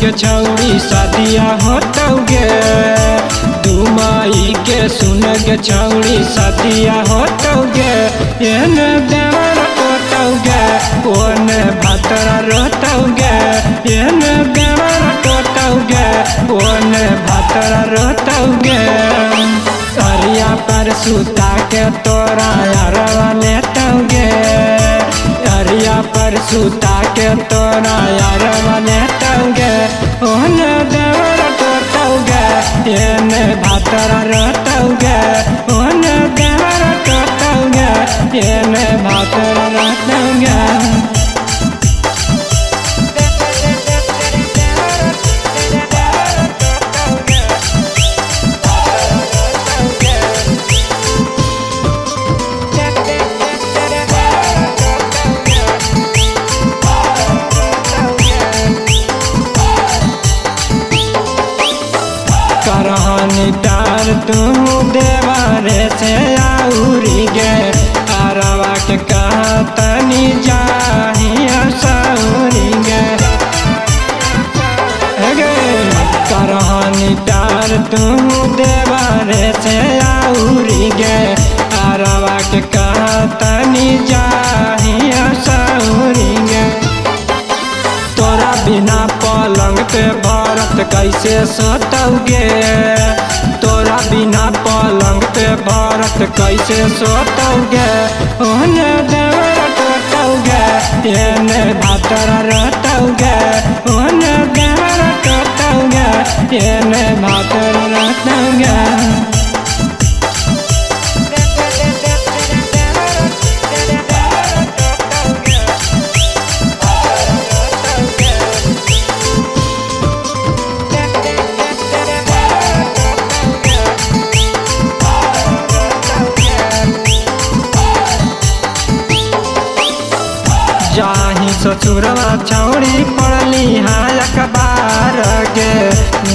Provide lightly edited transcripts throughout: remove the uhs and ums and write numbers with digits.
गे छौड़ी शादिया होतौगे। दुमाई के सुन गे छौड़ी शादिया होतौगे। एने देवर टोटौगे ओने भातरा रोतौगे। एने देवर टोटौगे ओने भातरा रोतौगे। अरिया पर सुता के तोरा यारवा लेतौगे। अरिया पर सुता के तोरा यारवा लेतौगे। ओने देवर टोटौगे एने भातरा रोतौगे। ओने देवर टोटौगे एने भातरा रोतौगे। करहानी तार तू देवारे से आउरी गे। अरवा के कहा तनी जाहिया सौरी गे। करहानी तार तू देवारे से आउरी गे। अरवा के कहा तनी जाहिया सौरी गे। तोरा बिना पलंग पे भरत कैसे सोतौगे। तोरा बिना पलंग पे भरत कैसे सोतौगे। ओने देवर टोटौगे एने भातरा रोतौगे। ओने देवर टोटौगे एने भातरा रोतौगे। जाही ससुरवा छौड़ी पढ़ली हाँ अखबार गे।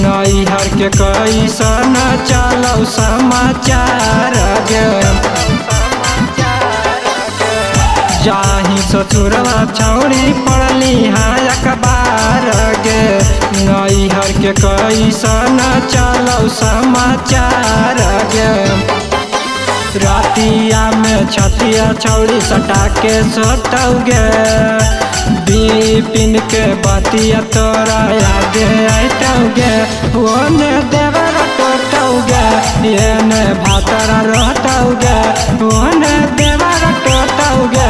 नैहर के कैसन चलौ समाचार गे। जाही ससुरवा छौड़ी पढ़ली हाँ अखबार गे। नैहर के कैसन चलौ समाचार गे। रातिया में छतिया छौड़ी सटा के सोतौगे। बिपिन के बतिया तोरा याद आइतौगे। ओने देवर टोटौगे एने भातरा रोतौगे। ओने देवर टोटौगे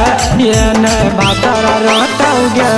एने भातरा रोतौगे।